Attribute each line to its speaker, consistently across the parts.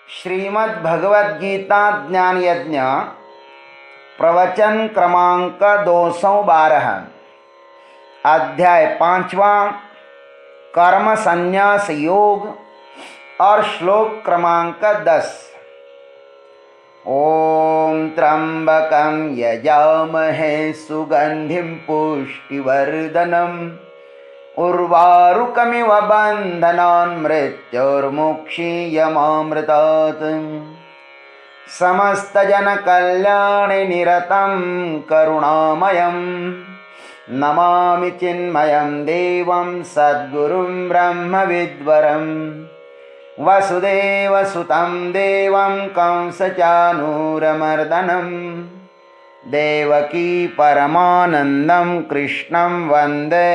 Speaker 1: श्रीमद् भगवद गीता ज्ञान यज्ञ प्रवचन क्रमांक 212 अध्याय 5वां कर्म संन्यास योग और श्लोक क्रमांक 10। ओम त्र्यंबकं यजामहे सुगंधिं पुष्टिवर्धनम् उर्वारुकमिव बन्धनान् मृत्युर्मुक्षीयमामृतात् समस्तजनकल्याणे निरतं करुणामयं नमामि चिन्मयं देवं सद्गुरुं ब्रह्मविद्वरं वसुदेवसुतं देवं कंसचानूरमर्दनं देवकी परमानंदं कृष्णं वंदे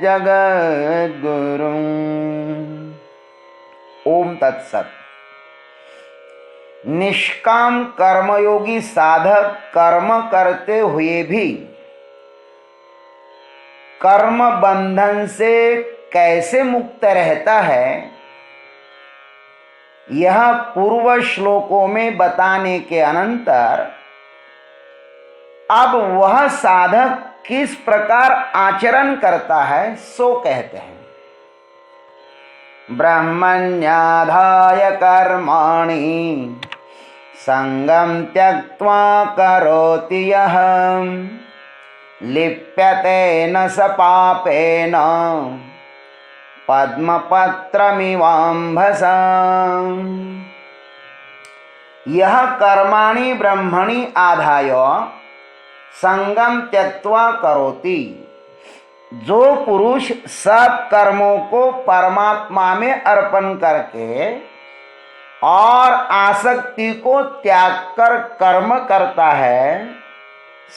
Speaker 1: जगद्गुरुं। ओम तत्सत। निष्काम कर्मयोगी साधक कर्म करते हुए भी कर्म बंधन से कैसे मुक्त रहता है, यह पूर्व श्लोकों में बताने के अनंतर अब वह साधक किस प्रकार आचरण करता है सो कहते हैं। ब्रह्मण्याधाय कर्माणि संगं त्यक्त्वा करोति यः लिप्यते न स पापेन पद्मपत्रमिवाम्भसा। यह कर्माणि ब्रह्मणि आधाय संगम त्यक्त्वा करोति, जो पुरुष सब कर्मों को परमात्मा में अर्पण करके और आसक्ति को त्याग कर कर्म करता है,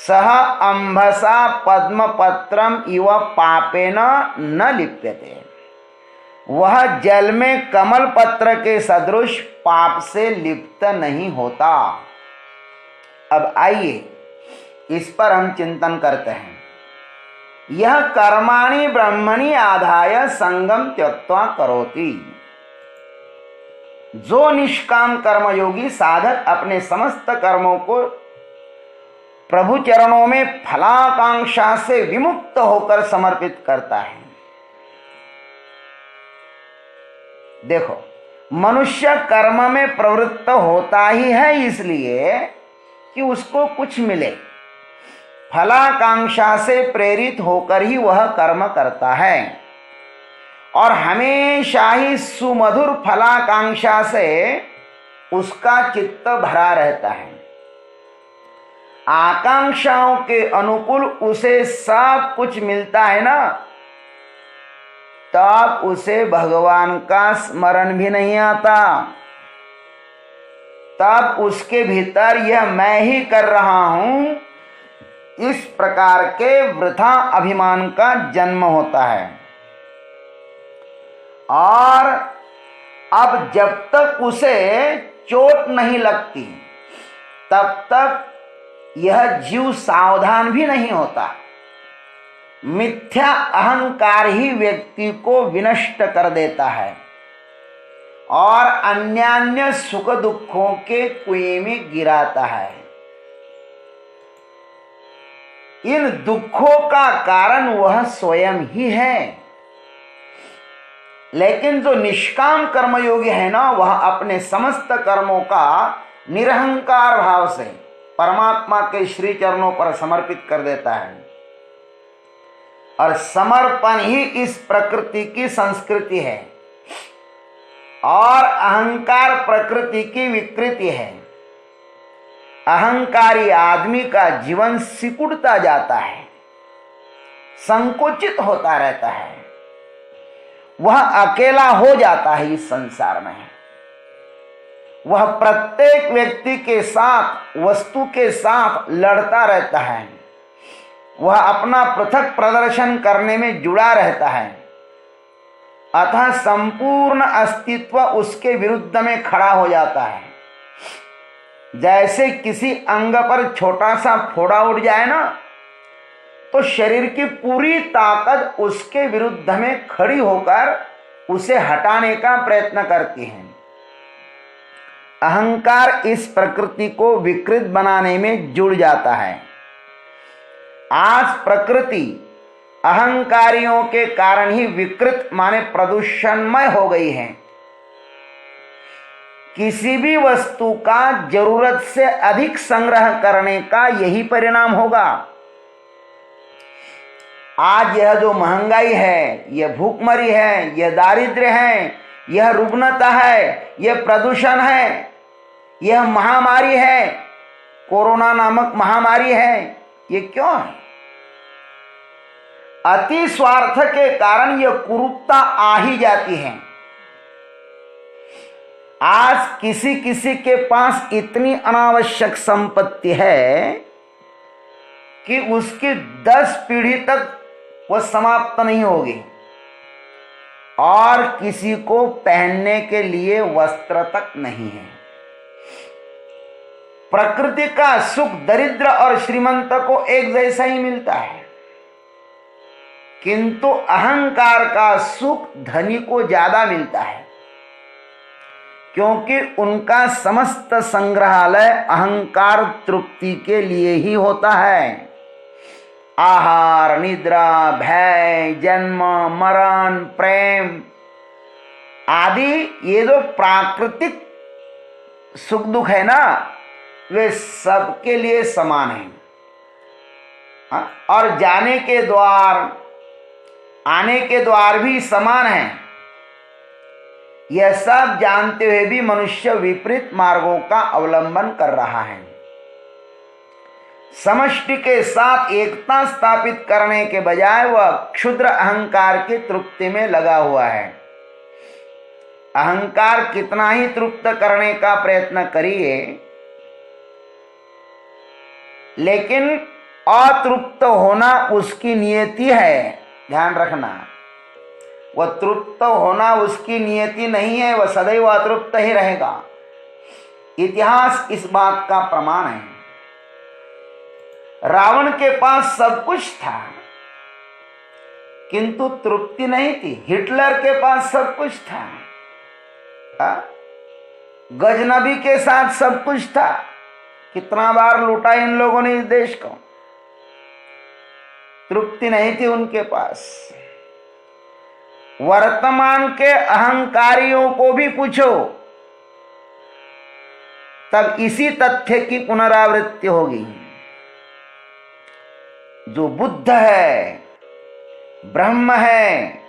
Speaker 1: सह अंभसा पद्मपत्रम इव पापेन न लिप्यते। वह जल में कमल पत्र के सदृश पाप से लिप्त नहीं होता। अब आइए इस पर हम चिंतन करते हैं। यह कर्माणि ब्रह्मणि आधाय संगम त्यक्त्वा करोति, जो निष्काम कर्मयोगी साधक अपने समस्त कर्मों को प्रभु चरणों में फलाकांक्षा से विमुक्त होकर समर्पित करता है। देखो, मनुष्य कर्म में प्रवृत्त होता ही है इसलिए कि उसको कुछ मिले। फलाकांक्षा से प्रेरित होकर ही वह कर्म करता है और हमेशा ही सुमधुर फलाकांक्षा से उसका चित्त भरा रहता है। आकांक्षाओं के अनुकूल उसे सब कुछ मिलता है ना, तब उसे भगवान का स्मरण भी नहीं आता। तब उसके भीतर यह मैं ही कर रहा हूं, इस प्रकार के वृथा अभिमान का जन्म होता है। और अब जब तक उसे चोट नहीं लगती तब तक यह जीव सावधान भी नहीं होता। मिथ्या अहंकार ही व्यक्ति को विनष्ट कर देता है और अन्यान्य सुख दुखों के कुएं में गिराता है। इन दुखों का कारण वह स्वयं ही है। लेकिन जो निष्काम कर्मयोगी है ना, वह अपने समस्त कर्मों का निरहंकार भाव से परमात्मा के श्री चरणों पर समर्पित कर देता है। और समर्पण ही इस प्रकृति की संस्कृति है और अहंकार प्रकृति की विकृति है। अहंकारी आदमी का जीवन सिकुड़ता जाता है, संकुचित होता रहता है। वह अकेला हो जाता है इस संसार में। वह प्रत्येक व्यक्ति के साथ, वस्तु के साथ लड़ता रहता है। वह अपना पृथक प्रदर्शन करने में जुड़ा रहता है, अतः संपूर्ण अस्तित्व उसके विरुद्ध में खड़ा हो जाता है। जैसे किसी अंग पर छोटा सा फोड़ा उठ जाए ना, तो शरीर की पूरी ताकत उसके विरुद्ध में खड़ी होकर उसे हटाने का प्रयत्न करती हैं। अहंकार इस प्रकृति को विकृत बनाने में जुड़ जाता है। आज प्रकृति अहंकारियों के कारण ही विकृत माने प्रदूषणमय हो गई है। किसी भी वस्तु का जरूरत से अधिक संग्रह करने का यही परिणाम होगा। आज यह जो महंगाई है, यह भूखमरी है, यह दारिद्र्य है, यह रुग्णता है, यह प्रदूषण है, यह महामारी है, कोरोना नामक महामारी है, ये क्यों है? अति स्वार्थ के कारण यह कुरूपता आ ही जाती है। आज किसी किसी के पास इतनी अनावश्यक संपत्ति है कि उसकी 10 पीढ़ी तक वह समाप्त नहीं होगी, और किसी को पहनने के लिए वस्त्र तक नहीं है। प्रकृति का सुख दरिद्र और श्रीमंत को एक जैसा ही मिलता है, किंतु अहंकार का सुख धनी को ज्यादा मिलता है, क्योंकि उनका समस्त संग्रहालय अहंकार तृप्ति के लिए ही होता है। आहार, निद्रा, भय, जन्म, मरण, प्रेम आदि ये जो प्राकृतिक सुख दुख है ना, वे सबके लिए समान हैं। और जाने के द्वार, आने के द्वार भी समान हैं। यह सब जानते हुए भी मनुष्य विपरीत मार्गों का अवलंबन कर रहा है। समष्टि के साथ एकता स्थापित करने के बजाय वह क्षुद्र अहंकार की तृप्ति में लगा हुआ है। अहंकार कितना ही तृप्त करने का प्रयत्न करिए, लेकिन अतृप्त होना उसकी नियति है। ध्यान रखना, वह तृप्त होना उसकी नियति नहीं है, वह सदैव अतृप्त ही रहेगा। इतिहास इस बात का प्रमाण है। रावण के पास सब कुछ था, किंतु तृप्ति नहीं थी। हिटलर के पास सब कुछ था, गजनबी के साथ सब कुछ था। कितना बार लूटा इन लोगों ने इस देश को, तृप्ति नहीं थी उनके पास। वर्तमान के अहंकारियों को भी पूछो, तब इसी तथ्य की पुनरावृत्ति होगी। जो बुद्ध है, ब्रह्म है,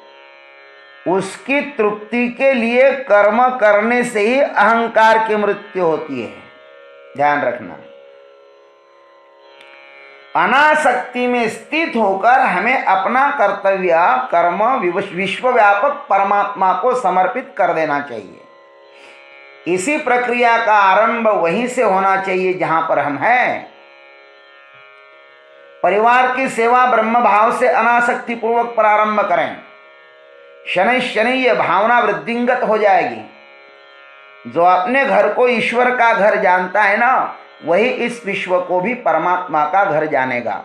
Speaker 1: उसकी तृप्ति के लिए कर्म करने से ही अहंकार की मृत्यु होती है। ध्यान रखना, अनासक्ति में स्थित होकर हमें अपना कर्तव्य कर्म विश्वव्यापक परमात्मा को समर्पित कर देना चाहिए। इसी प्रक्रिया का आरंभ वहीं से होना चाहिए जहां पर हम हैं। परिवार की सेवा ब्रह्म भाव से अनासक्ति पूर्वक प्रारंभ करें। शनि शनि यह भावना वृद्धिंगत हो जाएगी। जो अपने घर को ईश्वर का घर जानता है ना, वही इस विश्व को भी परमात्मा का घर जानेगा।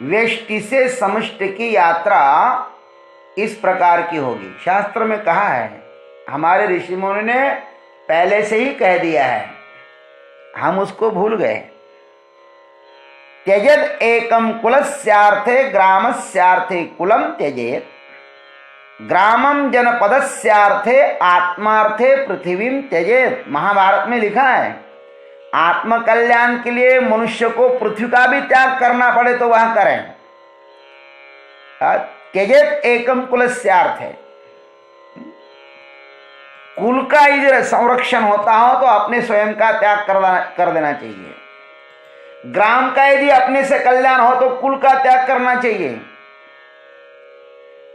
Speaker 1: व्यष्टि से समष्टि की यात्रा इस प्रकार की होगी। शास्त्र में कहा है, हमारे ऋषि मुनि ने पहले से ही कह दिया है, हम उसको भूल गए। त्यजेत एकम कुलस्यार्थे ग्रामस्यार्थे कुलम त्यजेत, ग्रामम जनपदस्यार्थे आत्मार्थे पृथ्वीम त्यजेत। महाभारत में लिखा है, आत्म कल्याण के लिए मनुष्य को पृथ्वी का भी त्याग करना पड़े तो वह करें। त्यजेत एकम कुलस्यार्थे, कुल का यदि संरक्षण होता हो तो अपने स्वयं का त्याग कर देना चाहिए। ग्राम का यदि अपने से कल्याण हो तो कुल का त्याग करना चाहिए।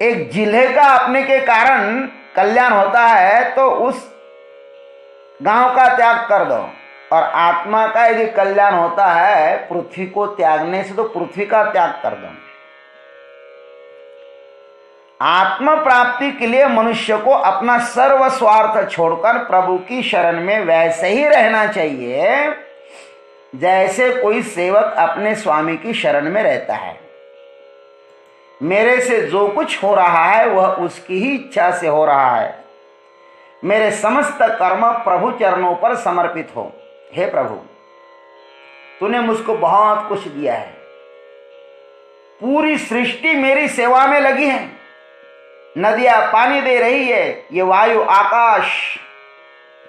Speaker 1: एक जिले का अपने के कारण कल्याण होता है तो उस गांव का त्याग कर दो, और आत्मा का यदि कल्याण होता है पृथ्वी को त्यागने से तो पृथ्वी का त्याग कर दो। आत्म प्राप्ति के लिए मनुष्य को अपना सर्व स्वार्थ छोड़कर प्रभु की शरण में वैसे ही रहना चाहिए जैसे कोई सेवक अपने स्वामी की शरण में रहता है। मेरे से जो कुछ हो रहा है वह उसकी ही इच्छा से हो रहा है। मेरे समस्त कर्म प्रभु चरणों पर समर्पित हो। हे प्रभु, तूने मुझको बहुत कुछ दिया है, पूरी सृष्टि मेरी सेवा में लगी है। नदियां पानी दे रही है, ये वायु, आकाश,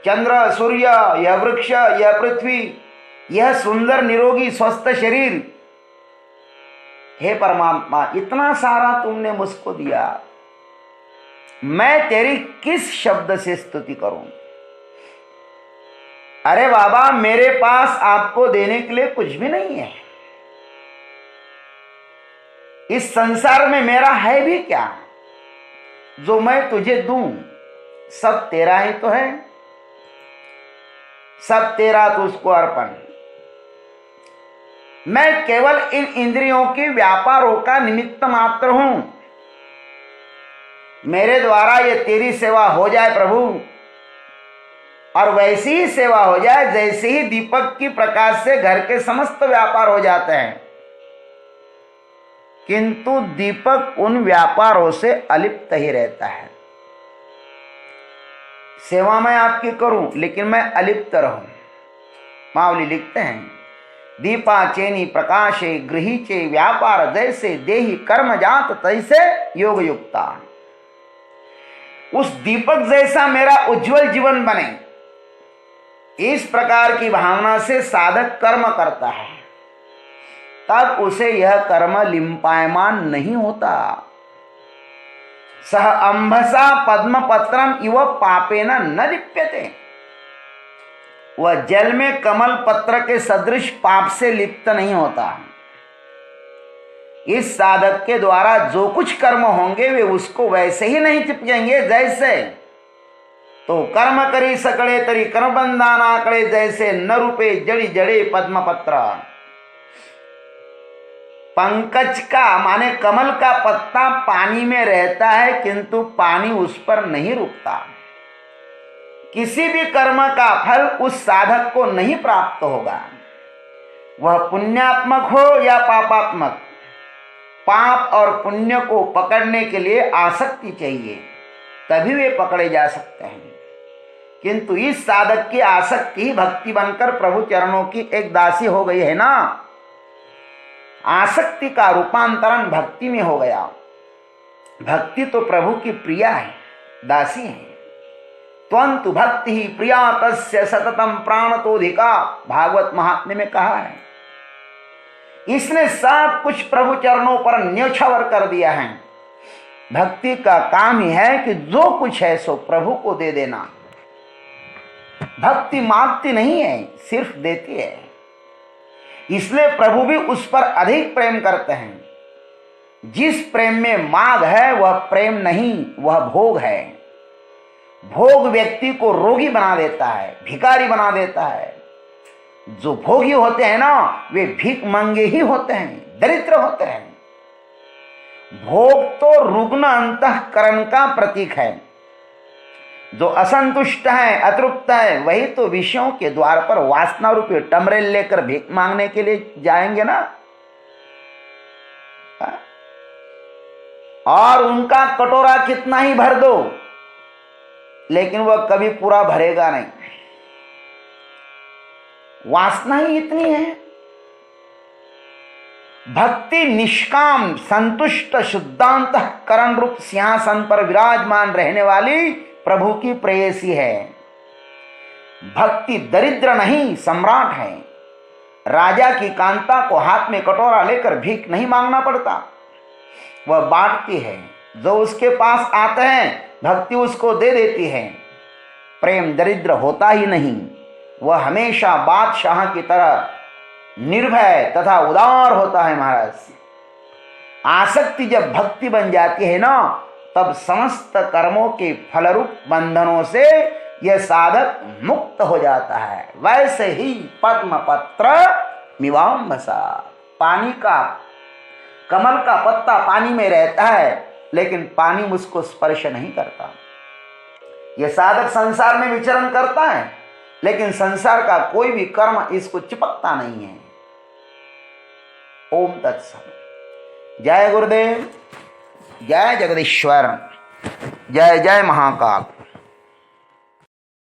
Speaker 1: चंद्र, सूर्य, यह वृक्ष, यह पृथ्वी, यह सुंदर निरोगी स्वस्थ शरीर। हे परमात्मा, इतना सारा तुमने मुझको दिया, मैं तेरी किस शब्द से स्तुति करूं। अरे बाबा, मेरे पास आपको देने के लिए कुछ भी नहीं है। इस संसार में मेरा है भी क्या जो मैं तुझे दूं। सब तेरा ही तो है, सब तेरा तुझको अर्पण। मैं केवल इन इंद्रियों के व्यापारों का निमित्त मात्र हूं। मेरे द्वारा ये तेरी सेवा हो जाए प्रभु, और वैसी ही सेवा हो जाए जैसे ही दीपक की प्रकाश से घर के समस्त व्यापार हो जाते हैं, किंतु दीपक उन व्यापारों से अलिप्त ही रहता है। सेवा मैं आपकी करूं लेकिन मैं अलिप्त रहूं। मावली लिखते हैं, दीपा चेनी प्रकाशे गृहीचे व्यापार जैसे देही कर्म जात तैसे योग युक्ता। उस दीपक जैसा मेरा उज्जवल जीवन बने, इस प्रकार की भावना से साधक कर्म करता है, तब उसे यह कर्म लिंपायमान नहीं होता। सह अंभसा पद्मपत्रम इव पापेन न लिप्यते। वह जल में कमल पत्र के सदृश पाप से लिप्त नहीं होता। इस साधक के द्वारा जो कुछ कर्म होंगे वे उसको वैसे ही नहीं चिपकेंगे जैसे, तो कर्म करी सकड़े तरी कर्म बंधा ना करे, जैसे न रूपे जड़ी जड़े पद्मपत्र। पंकज का माने कमल का पत्ता पानी में रहता है, किंतु पानी उस पर नहीं रुकता। किसी भी कर्म का फल उस साधक को नहीं प्राप्त होगा, वह पुण्यात्मक हो या पापात्मक। पाप और पुण्य को पकड़ने के लिए आसक्ति चाहिए, तभी वे पकड़े जा सकते हैं। किंतु इस साधक की आसक्ति ही भक्ति बनकर प्रभु चरणों की एक दासी हो गई है ना। आसक्ति का रूपांतरण भक्ति में हो गया। भक्ति तो प्रभु की प्रिया है, दासी है। त्वंतु भक्ति ही प्रिया तस्य सततम प्राणतोधिका, भागवत महात्म्य में कहा है। इसने सब कुछ प्रभु चरणों पर न्योछावर कर दिया है। भक्ति का काम ही है कि जो कुछ है सो प्रभु को दे देना। भक्ति मांगती नहीं है, सिर्फ देती है। इसलिए प्रभु भी उस पर अधिक प्रेम करते हैं। जिस प्रेम में मांग है वह प्रेम नहीं, वह भोग है। भोग व्यक्ति को रोगी बना देता है, भिखारी बना देता है। जो भोगी होते हैं ना, वे भीख मांगे ही होते हैं, दरिद्र होते हैं। भोग तो रुग्ण अंतःकरण का प्रतीक है। जो असंतुष्ट है, अतृप्त है, वही तो विषयों के द्वार पर वासना रूपी टमरेल लेकर भीख मांगने के लिए जाएंगे ना। और उनका कटोरा कितना ही भर दो, लेकिन वह कभी पूरा भरेगा नहीं। वासना ही इतनी है। भक्ति निष्काम संतुष्ट शुद्धांतःकरण रूप सिंहासन पर विराजमान रहने वाली प्रभु की प्रेयसी है। भक्ति दरिद्र नहीं, सम्राट है। राजा की कांता को हाथ में कटोरा लेकर भीख नहीं मांगना पड़ता, वह बांटती है। जो उसके पास आते हैं भक्ति उसको दे देती है। प्रेम दरिद्र होता ही नहीं, वह हमेशा बादशाह की तरह निर्भय तथा उदार होता है महाराज। आसक्ति जब भक्ति बन जाती है ना, तब समस्त कर्मों के फलरूप बंधनों से यह साधक मुक्त हो जाता है। वैसे ही पद्मपत्र मिवाम्भसा, पानी का कमल का पत्ता पानी में रहता है, लेकिन पानी मुझको स्पर्श नहीं करता। यह साधक संसार में विचरण करता है, लेकिन संसार का कोई भी कर्म इसको चिपकता नहीं है। ओम तत्सत। जय गुरुदेव, जय जगदीश्वर, जय जय महाकाल।